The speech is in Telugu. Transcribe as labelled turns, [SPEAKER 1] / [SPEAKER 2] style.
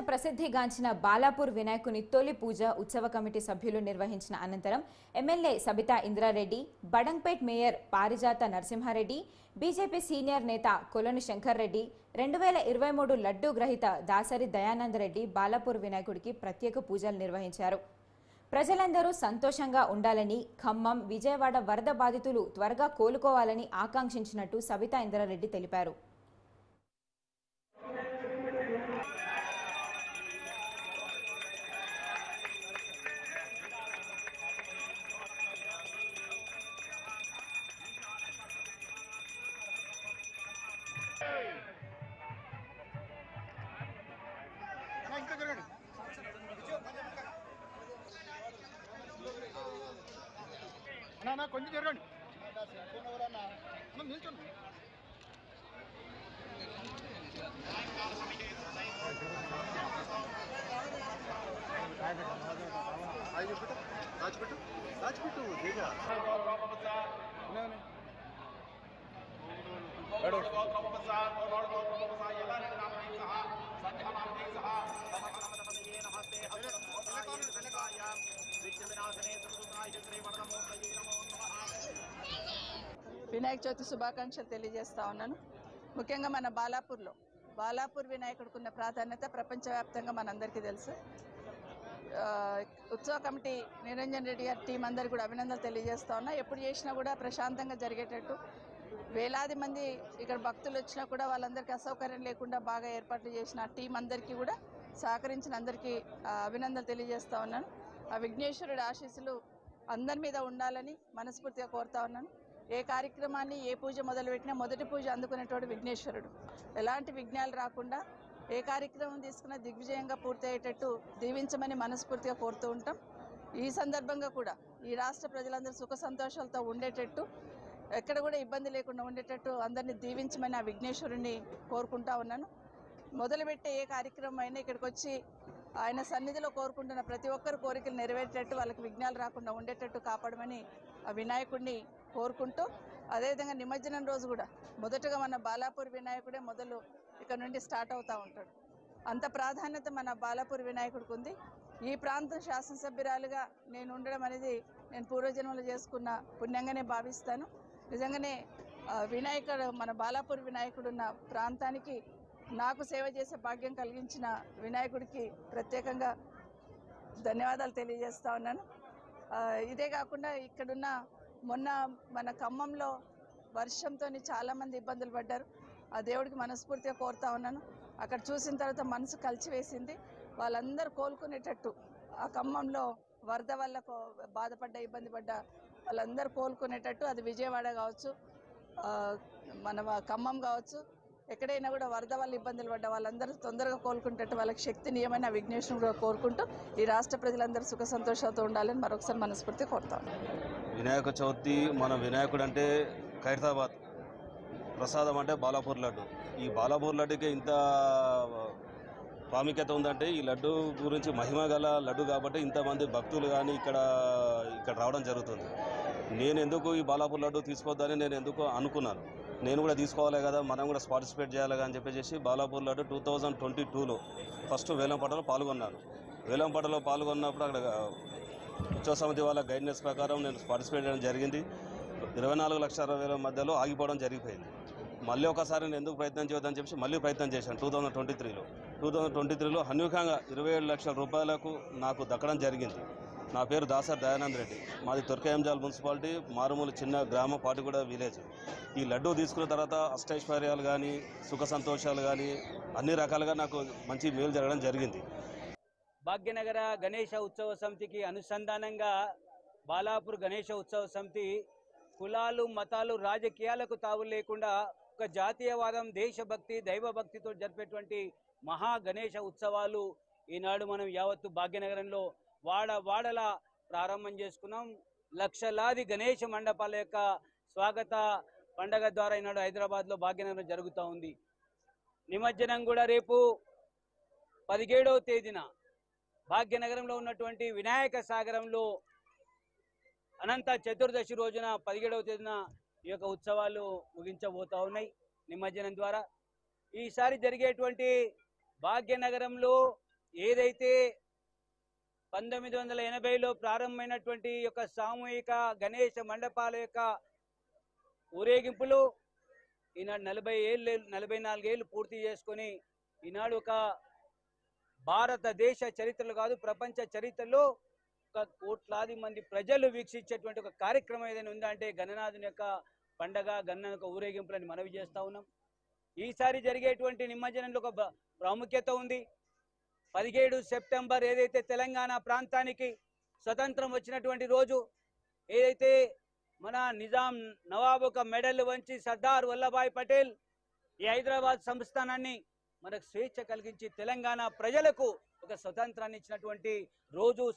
[SPEAKER 1] ప్రసిద్ధిగాంచిన బాలాపూర్ వినాయకుని తొలి పూజ ఉత్సవ కమిటీ సభ్యులు నిర్వహించిన అనంతరం ఎమ్మెల్యే సబితా ఇంద్రారెడ్డి, బడంగ్పేట్ మేయర్ పారిజాత నరసింహారెడ్డి, బీజేపీ సీనియర్ నేత కొలను శంకర్ రెడ్డి, 2023 లడ్డూ గ్రహీత దాసరి దయానందరెడ్డి బాలాపూర్ వినాయకుడికి ప్రత్యేక పూజలు నిర్వహించారు. ప్రజలందరూ సంతోషంగా ఉండాలని, ఖమ్మం, విజయవాడ వరద బాధితులు త్వరగా కోలుకోవాలని ఆకాంక్షించినట్టు సబితా ఇంద్రారెడ్డి తెలిపారు.
[SPEAKER 2] కొంచెం జరగండి నిల్చోండి. దాచిపెట్టు దాచిపెట్టు
[SPEAKER 3] వినాయక చవితి శుభాకాంక్షలు తెలియజేస్తా ఉన్నాను. ముఖ్యంగా మన బాలాపూర్ వినాయకుడికి ఉన్న ప్రాధాన్యత ప్రపంచవ్యాప్తంగా మనందరికీ తెలుసు. ఉత్సవ కమిటీ నిరంజన్ రెడ్డి గారి టీం అందరికీ కూడా అభినందనలు తెలియజేస్తా ఉన్నా. ఎప్పుడు చేసినా కూడా ప్రశాంతంగా జరిగేటట్టు, వేలాది మంది ఇక్కడ భక్తులు వచ్చినా కూడా వాళ్ళందరికీ అసౌకర్యం లేకుండా బాగా ఏర్పాట్లు చేసిన టీం అందరికీ కూడా సహకరించిన అందరికీ అభినందనలు తెలియజేస్తా ఉన్నాను. ఆ విఘ్నేశ్వరుడి ఆశీస్సులు అందరి మీద ఉండాలని మనస్ఫూర్తిగా కోరుతా ఉన్నాను. ఏ కార్యక్రమాన్ని, ఏ పూజ మొదలుపెట్టినా మొదటి పూజ అందుకునేటోడు విఘ్నేశ్వరుడు. ఎలాంటి విఘ్నాలు రాకుండా ఏ కార్యక్రమం తీసుకున్నా దిగ్విజయంగా పూర్తయ్యేటట్టు దీవించమని మనస్ఫూర్తిగా కోరుతూ ఉంటాం. ఈ సందర్భంగా కూడా ఈ రాష్ట్ర ప్రజలందరూ సుఖ సంతోషాలతో ఉండేటట్టు, ఎక్కడ కూడా ఇబ్బంది లేకుండా ఉండేటట్టు అందరినీ దీవించమని ఆ విఘ్నేశ్వరుని కోరుకుంటా ఉన్నాను. మొదలుపెట్టే ఏ కార్యక్రమం అయినా ఇక్కడికి వచ్చి ఆయన సన్నిధిలో కోరుకుంటున్న ప్రతి ఒక్కరు కోరికలు నెరవేరేటట్టు, వాళ్ళకి విఘ్నాలు రాకుండా ఉండేటట్టు కాపాడమని ఆ వినాయకుడిని కోరుకుంటూ, అదేవిధంగా నిమజ్జనం రోజు కూడా మొదటగా మన బాలాపూర్ వినాయకుడే మొదలు ఇక్కడ నుండి స్టార్ట్ అవుతూ ఉంటాడు. అంత ప్రాధాన్యత మన బాలాపూర్ వినాయకుడికి ఉంది. ఈ ప్రాంతం శాసనసభ్యురాలుగా నేను ఉండడం అనేది నేను పూర్వజన్మలో చేసుకున్న పుణ్యంగానే భావిస్తాను. నిజంగానే మన బాలాపూర్ వినాయకుడు ఉన్న ప్రాంతానికి నాకు సేవ చేసే భాగ్యం కలిగించిన వినాయకుడికి ప్రత్యేకంగా ధన్యవాదాలు తెలియజేస్తా ఉన్నాను. ఇదే కాకుండా ఇక్కడున్న మొన్న మన ఖమ్మంలో వర్షంతో చాలామంది ఇబ్బందులు పడ్డారు. ఆ దేవుడికి మనస్ఫూర్తిగా కోరుతా ఉన్నాను. అక్కడ చూసిన తర్వాత మనసు కలిసివేసింది. వాళ్ళందరూ కోలుకునేటట్టు, ఆ ఖమ్మంలో వరద వల్ల బాధపడ్డ, ఇబ్బంది పడ్డ వాళ్ళందరూ కోలుకునేటట్టు, అది విజయవాడ కావచ్చు, మన ఖమ్మం కావచ్చు, ఎక్కడైనా కూడా వరద వల్ల ఇబ్బందులు పడ్డ వాళ్ళందరూ తొందరగా కోలుకుంటట్టు వాళ్ళకి శక్తి నియమైన విఘ్నేశ్వరుని కూడా కోరుకుంటూ ఈ రాష్ట్ర ప్రజలందరూ సుఖ సంతోషాలతో ఉండాలని మరొకసారి మనస్ఫూర్తి కోరుతాను.
[SPEAKER 4] వినాయక చవితి మన వినాయకుడు అంటే ఖైరతాబాద్, ప్రసాదం అంటే బాలాపూర్ లడ్డు. ఈ బాలాపూర్ లడ్డుకి ఇంత ప్రాముఖ్యత ఉందంటే ఈ లడ్డు గురించి మహిమ గల లడ్డు కాబట్టి ఇంతమంది భక్తులు కానీ ఇక్కడ రావడం జరుగుతుంది. నేను ఎందుకు ఈ బాలాపూర్ లడ్డు తీసుకోవద్దని నేను ఎందుకు అనుకున్నాను. నేను కూడా తీసుకోవాలి కదా, మనం కూడా పార్టిసిపేట్ చేయాలి అని చెప్పేసి బాలాపూర్ లడ్డు 2022లో ఫస్ట్ వేలంపాటలో పాల్గొన్నాను. వేలంపాటలో పాల్గొన్నప్పుడు అక్కడ ఉత్సవ సమితి వాళ్ళ గైడ్లైన్స్ ప్రకారం నేను పార్టిసిపేట్ చేయడం జరిగింది. 24,60,000 మధ్యలో ఆగిపోవడం జరిగిపోయింది. మళ్ళీ ఒకసారి నేను ఎందుకు ప్రయత్నం చేయొద్దని చెప్పి మళ్ళీ ప్రయత్నం చేశాను 2023లో హన్యూకంగా 27 లక్షల రూపాయలకు నాకు దక్కడం జరిగింది. నా పేరు దాసరి దయానందరెడ్డి, మాది తుర్కయంజాల్ మున్సిపాలిటీ, మారుమూల చిన్న గ్రామ పాటిగూడ విలేజ్. ఈ లడ్డూ తీసుకున్న తర్వాత అష్టైశ్వర్యాలు కానీ, సుఖ సంతోషాలు కానీ అన్ని రకాలుగా నాకు మంచి మేలు జరగడం జరిగింది.
[SPEAKER 5] భాగ్యనగర గణేష ఉత్సవ సమితికి అనుసంధానంగా బాలాపూర్ గణేష ఉత్సవ సమితి కులాలు, మతాలు, రాజకీయాలకు తావు లేకుండా ఒక జాతీయవాదం, దేశభక్తి, దైవభక్తితో జరిపేటువంటి మహా గణేష ఉత్సవాలు ఈనాడు మనం యావత్తు భాగ్యనగరంలో వాడలా ప్రారంభం చేసుకున్నాం. లక్షలాది గణేష మండపాల యొక్క స్వాగత పండగ ద్వారా ఈనాడు హైదరాబాద్లో భాగ్యనగరం జరుగుతూ ఉంది. నిమజ్జనం కూడా రేపు 17వ తేదీన భాగ్యనగరంలో ఉన్నటువంటి వినాయక సాగరంలో అనంత చతుర్దశి రోజున 17వ తేదీన ఈ యొక్క ఉత్సవాలు ముగించబోతా ఉన్నాయి నిమజ్జనం ద్వారా. ఈసారి జరిగేటువంటి భాగ్యనగరంలో ఏదైతే 1980లో ప్రారంభమైనటువంటి యొక్క సామూహిక గణేష మండపాల యొక్క ఊరేగింపులు ఈనాడు 44 ఏళ్ళు పూర్తి చేసుకొని ఈనాడు ఒక భారతదేశ చరిత్రలో కాదు ప్రపంచ చరిత్రలో ఒక కోట్లాది మంది ప్రజలు వీక్షించేటువంటి ఒక కార్యక్రమం ఏదైనా ఉందంటే గణనాథుని యొక్క పండగ గణన యొక్క ఊరేగింపులని మనవి చేస్తా ఉన్నాం. ఈసారి జరిగేటువంటి నిమజ్జనంలో ఒక ప్రాముఖ్యత ఉంది. 17 సెప్టెంబర్ ఏదైతే తెలంగాణ ప్రాంతానికి స్వతంత్రం వచ్చినటువంటి రోజు, ఏదైతే మన నిజాం నవాబు ఒక మెడల్ వంచి సర్దార్ వల్లభాయ్ పటేల్ ఈ హైదరాబాద్ సంస్థానాన్ని మనకు స్వేచ్ఛ కలిగించి తెలంగాణ ప్రజలకు ఒక స్వతంత్రాన్ని ఇచ్చినటువంటి రోజు